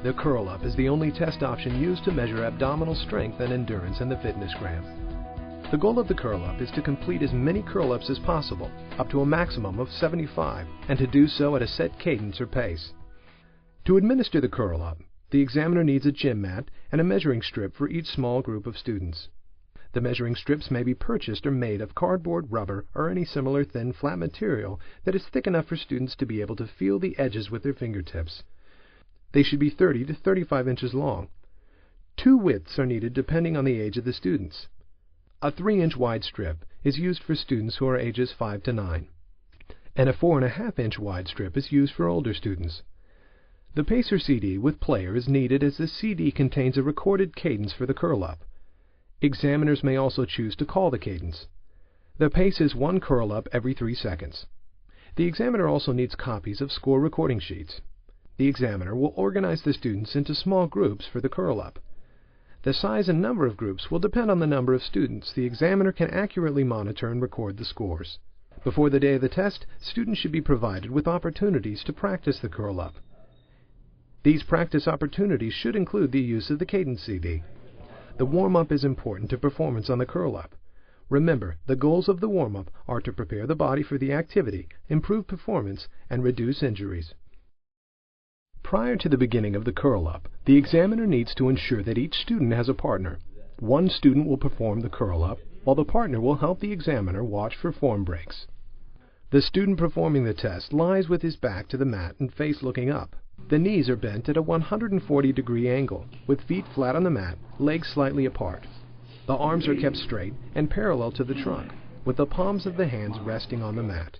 The curl-up is the only test option used to measure abdominal strength and endurance in the FitnessGram. The goal of the curl-up is to complete as many curl-ups as possible, up to a maximum of 75, and to do so at a set cadence or pace. To administer the curl-up, the examiner needs a gym mat and a measuring strip for each small group of students. The measuring strips may be purchased or made of cardboard, rubber, or any similar thin, flat material that is thick enough for students to be able to feel the edges with their fingertips. They should be 30 to 35 inches long. 2 widths are needed depending on the age of the students. A 3-inch wide strip is used for students who are ages 5 to 9, and a 4.5-inch wide strip is used for older students. The pacer CD with player is needed as the CD contains a recorded cadence for the curl-up. Examiners may also choose to call the cadence. The pace is 1 curl-up every 3 seconds. The examiner also needs copies of score recording sheets. The examiner will organize the students into small groups for the curl-up. The size and number of groups will depend on the number of students the examiner can accurately monitor and record the scores. Before the day of the test, students should be provided with opportunities to practice the curl-up. These practice opportunities should include the use of the cadence CD. The warm-up is important to performance on the curl-up. Remember, the goals of the warm-up are to prepare the body for the activity, improve performance, and reduce injuries. Prior to the beginning of the curl-up, the examiner needs to ensure that each student has a partner. One student will perform the curl-up, while the partner will help the examiner watch for form breaks. The student performing the test lies with his back to the mat and face looking up. The knees are bent at a 140-degree angle, with feet flat on the mat, legs slightly apart. The arms are kept straight and parallel to the trunk, with the palms of the hands resting on the mat.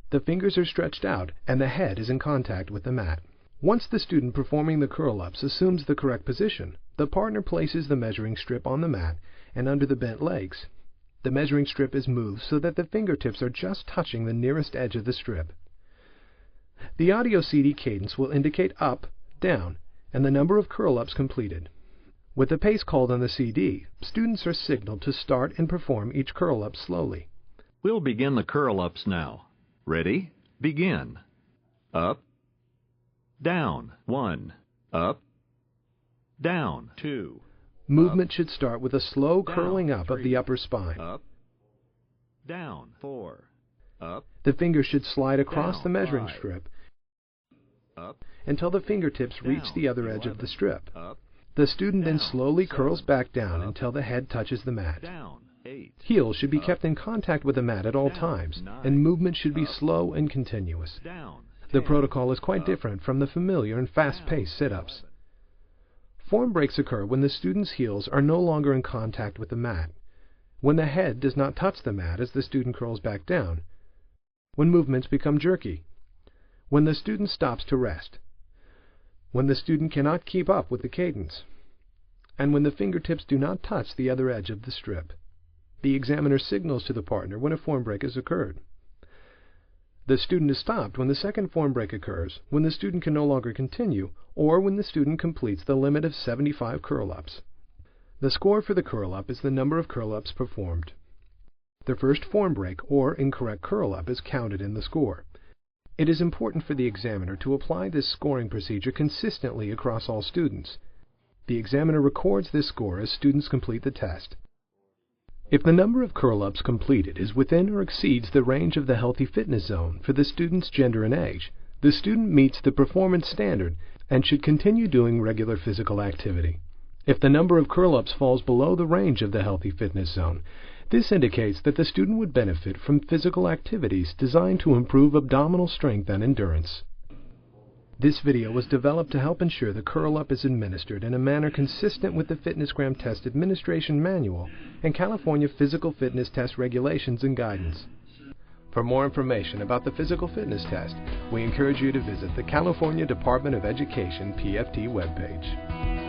The fingers are stretched out and the head is in contact with the mat. Once the student performing the curl-ups assumes the correct position, the partner places the measuring strip on the mat and under the bent legs. The measuring strip is moved so that the fingertips are just touching the nearest edge of the strip. The audio CD cadence will indicate up, down, and the number of curl-ups completed. With the pace called on the CD, students are signaled to start and perform each curl-up slowly. We'll begin the curl-ups now. Ready? Begin. Up, down, 1, up, down, 2. Movement should start with a slow curling up of the upper spine. Up, down, 4, up. The fingers should slide across the measuring 5, strip up, until the fingertips reach down, the other edge 11, of the strip. up, The student then down, slowly 7, curls back down up, until the head touches the mat. down, 8. Heels should be up, kept in contact with the mat at all down, times, 9, and movement should be up, slow and continuous. down, The 10, protocol is quite up, different from the familiar and fast-paced sit-ups. Form breaks occur when the student's heels are no longer in contact with the mat, when the head does not touch the mat as the student curls back down, when movements become jerky, when the student stops to rest, when the student cannot keep up with the cadence, and when the fingertips do not touch the other edge of the strip. The examiner signals to the partner when a form break has occurred. The student is stopped when the second form break occurs, when the student can no longer continue, or when the student completes the limit of 75 curl-ups. The score for the curl-up is the number of curl-ups performed. The first form break or incorrect curl-up is counted in the score. It is important for the examiner to apply this scoring procedure consistently across all students. The examiner records this score as students complete the test. If the number of curl-ups completed is within or exceeds the range of the healthy fitness zone for the student's gender and age, the student meets the performance standard and should continue doing regular physical activity. If the number of curl-ups falls below the range of the healthy fitness zone, this indicates that the student would benefit from physical activities designed to improve abdominal strength and endurance. This video was developed to help ensure the curl-up is administered in a manner consistent with the FitnessGram Test Administration Manual and California Physical Fitness Test Regulations and Guidance. For more information about the physical fitness test, we encourage you to visit the California Department of Education PFT webpage.